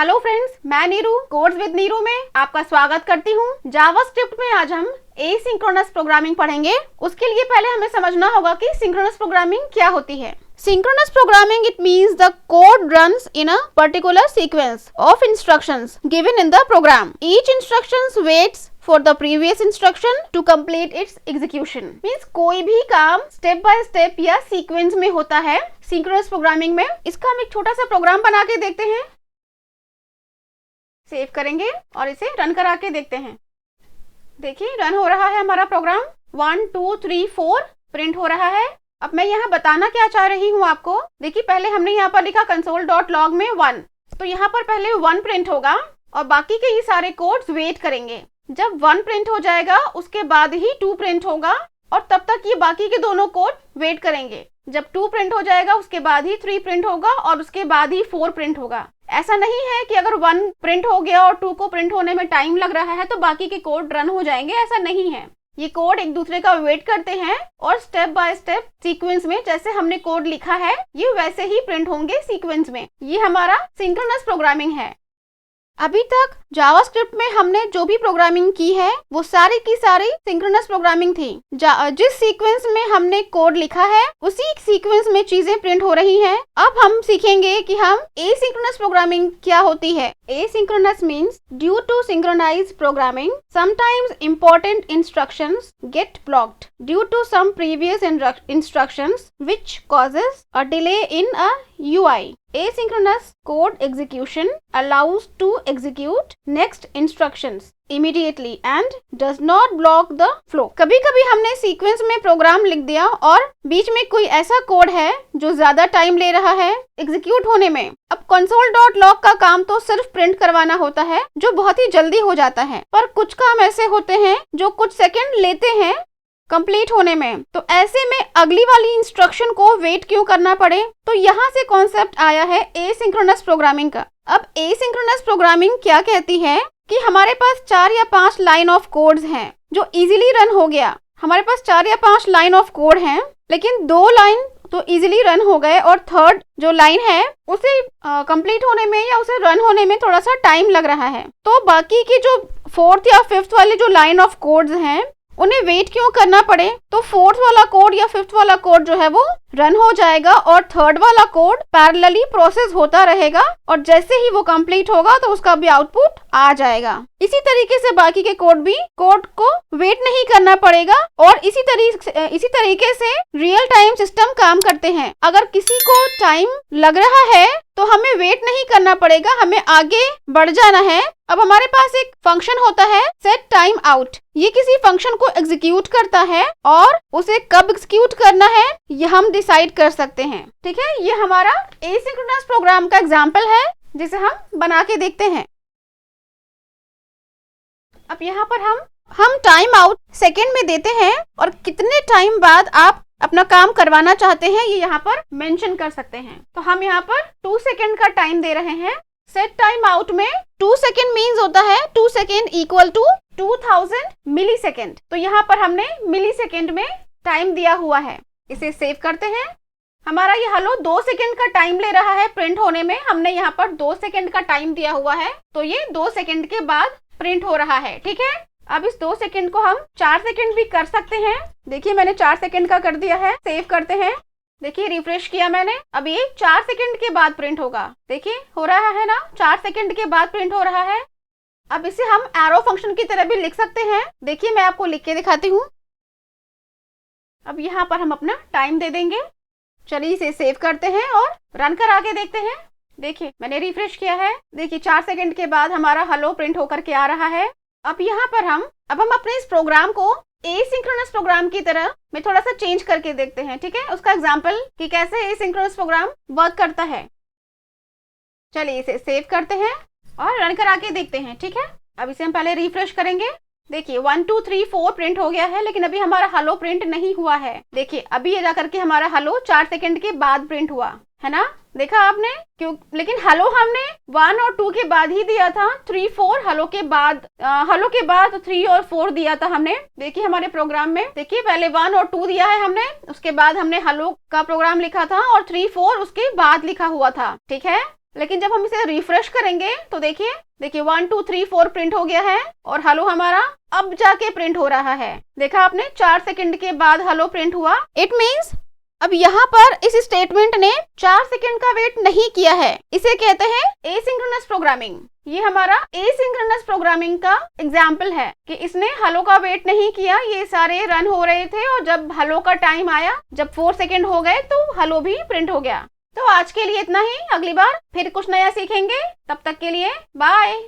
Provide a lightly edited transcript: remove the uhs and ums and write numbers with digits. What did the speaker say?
Hello friends, मैं Neeru codes with Neeru में आपका स्वागत करती हूँ। जावास्क्रिप्ट में आज हम एसिंक्रोनस प्रोग्रामिंग पढ़ेंगे। उसके लिए पहले हमें समझना होगा कि सिंक्रोनस प्रोग्रामिंग क्या होती है। Synchronous programming, it means the code runs in a particular sequence of instructions given in the program. Each instruction waits for the previous instruction to complete its execution. Means कोई भी काम step by step या sequence में होता है synchronous programming में। इसका हम एक छोटा सा प्रोग्राम बना के देखते हैं। सेव करेंगे और इसे रन करा के देखते हैं। देखिए रन हो रहा है हमारा प्रोग्राम। 1 2 3 4 प्रिंट हो रहा है। अब मैं यहाँ बताना क्या चाह रही हूँ आपको। देखिए पहले हमने यहाँ पर लिखा console.log में 1, तो यहाँ पर पहले 1 प्रिंट होगा और बाकी के ये सारे कोड्स वेट करेंगे। जब 1 प्रिंट हो जाएगा उसके बाद ही 2 प्रिंट होगा और तब तक ये बाकी के दोनों कोड वेट करेंगे। जब 2 प्रिंट हो जाएगा उसके बाद ही 3 प्रिंट होगा और उसके बाद ही 4 प्रिंट होगा। ऐसा नहीं है कि अगर 1 प्रिंट हो गया और 2 को प्रिंट होने में टाइम लग रहा है तो बाकी के कोड रन हो जाएंगे, ऐसा नहीं है। ये कोड एक दूसरे का वेट करते हैं और स्टेप बाय स्टेप सीक्वेंस में जैसे हमने कोड लिखा है ये वैसे ही प्रिंट होंगे सीक्वेंस में। ये हमारा सिंक्रोनस प्रोग्रामिंग है। अभी तक जावास्क्रिप्ट में हमने जो भी प्रोग्रामिंग की है वो सारी की सारी सिंक्रोनस प्रोग्रामिंग थी। जिस सीक्वेंस में हमने कोड लिखा है उसी सीक्वेंस में चीजें प्रिंट हो रही हैं। अब हम सीखेंगे कि हम एसिंक्रोनस प्रोग्रामिंग क्या होती है। Asynchronous means due to synchronize programming sometimes important instructions get blocked due to some previous instructions which causes a delay in a UI. Asynchronous code execution allows to execute next instructions immediately and does not block the flow. कभी कभी हमने sequence में programme लिख दिया और बीच में कोई ऐसा कोड है जो ज्यादा टाइम ले रहा है एग्जीक्यूट होने में। अब console.log का काम तो सिर्फ प्रिंट करवाना होता है जो बहुत ही जल्दी हो जाता है, पर कुछ काम ऐसे होते हैं जो कुछ सेकंड लेते हैं कंप्लीट होने में। तो ऐसे में अगली वाली इंस्ट्रक्शन को वेट क्यों करना पड़े, तो यहाँ से कॉन्सेप्ट आया है एसिंक्रोनस प्रोग्रामिंग का। अब एसिंक्रोनस प्रोग्रामिंग क्या कहती है कि हमारे पास 4 या 5 लाइन ऑफ कोड्स हैं जो इजीली रन हो गया। हमारे पास 4 या 5 लाइन ऑफ कोड हैं लेकिन 2 लाइन तो इजीली रन हो गए और थर्ड जो लाइन है उसे कंप्लीट होने में या उसे रन होने में थोड़ा सा टाइम लग रहा है। तो बाकी की जो 4th या 5th वाले जो लाइन ऑफ कोड्स हैं उन्हें वेट क्यों करना पड़े, तो 4th वाला कोड या 5th वाला कोड जो है वो रन हो जाएगा और 3rd वाला कोड पैरेलली प्रोसेस होता रहेगा और जैसे ही वो कंप्लीट होगा तो उसका भी आउटपुट आ जाएगा। इसी तरीके से बाकी के कोड को वेट नहीं करना पड़ेगा और इसी तरीके से रियल टाइम सिस्टम काम करते हैं। अगर किसी को टाइम लग रहा है तो हमें वेट नहीं करना पड़ेगा, हमें आगे बढ़ जाना है। अब हमारे पास एक फंक्शन होता है सेट टाइम आउट। ये किसी फंक्शन को एग्जीक्यूट करता है और उसे कब एग्जीक्यूट करना है ये हम डिसाइड कर सकते हैं। ठीक है, ये हमारा एसिंक्रोनस प्रोग्राम का एग्जांपल है जिसे हम बना के देखते हैं। अब यहाँ पर हम टाइम आउट सेकेंड में देते हैं और कितने टाइम बाद आप अपना काम करवाना चाहते हैं ये यहाँ पर मेंशन कर सकते हैं। तो हम यहाँ पर 2 सेकेंड का टाइम दे रहे हैं। सेट टाइम आउट में 2 सेकेंड मीन्स होता है 2 second equal to 2000 millisecond. तो यहाँ पर हमने मिली सेकेंड में टाइम दिया हुआ है। इसे सेव करते हैं। हमारा ये हेलो 2 सेकेंड का टाइम ले रहा है प्रिंट होने में। हमने यहाँ पर 2 सेकेंड का टाइम दिया हुआ है तो ये 2 सेकेंड के बाद प्रिंट हो रहा है। ठीक है, अब इस 2 सेकेंड को हम 4 सेकेंड भी कर सकते हैं। देखिए मैंने 4 सेकेंड का कर दिया है। सेव करते हैं। देखिए रिफ्रेश किया मैंने, अब ये 4 सेकेंड के बाद प्रिंट होगा। देखिए हो रहा है ना, 4 सेकेंड के बाद प्रिंट हो रहा है। अब इसे हम एरो फंक्शन की तरह भी लिख सकते हैं। देखिए मैं आपको लिख के दिखाती हूँ। अब यहाँ पर हम अपना टाइम दे देंगे। चलिए इसे सेव करते हैं और रन करा के देखते हैं। देखिए मैंने रिफ्रेश किया है। देखिए 4 सेकेंड के बाद हमारा हेलो प्रिंट होकर के आ रहा है। अब यहाँ पर हम अपने इस प्रोग्राम को एसिंक्रोनस प्रोग्राम की तरह में थोड़ा सा चेंज करके देखते हैं। ठीक है, उसका एग्जांपल कि कैसे एसिंक्रोनस प्रोग्राम वर्क करता है। चलिए इसे सेव करते हैं और रन करा के देखते हैं। ठीक है, अब इसे हम पहले रिफ्रेश करेंगे। देखिए 1 2 3 4 प्रिंट हो गया है लेकिन अभी हमारा हेलो प्रिंट नहीं हुआ है। देखिए अभी ये जाकर के हमारा हेलो 4 सेकेंड के बाद प्रिंट हुआ है ना, देखा आपने क्यों। लेकिन हेलो हमने 1 और 2 के बाद ही दिया था। 3 4 हेलो के बाद 3 और 4 दिया था हमने। देखिए हमारे प्रोग्राम में देखिए पहले 1 और 2 दिया है हमने, उसके बाद हमने हेलो का प्रोग्राम लिखा था और 3 4 उसके बाद लिखा हुआ था। ठीक है, लेकिन जब हम इसे रिफ्रेश करेंगे तो देखिए 1 2 3 4 प्रिंट हो गया है और हेलो हमारा अब जाके प्रिंट हो रहा है। देखा आपने 4 सेकंड के बाद हेलो प्रिंट हुआ। इट मींस अब यहाँ पर इस स्टेटमेंट ने 4 सेकंड का वेट नहीं किया है। इसे कहते हैं एसिंक्रोनस प्रोग्रामिंग। ये हमारा एसिंक्रोनस प्रोग्रामिंग का एग्जाम्पल है कि इसने हेलो का वेट नहीं किया। ये सारे रन हो रहे थे और जब हेलो का टाइम आया, जब 4 सेकंड हो गए तो हेलो भी प्रिंट हो गया। तो आज के लिए इतना ही। अगली बार फिर कुछ नया सीखेंगे। तब तक के लिए बाय।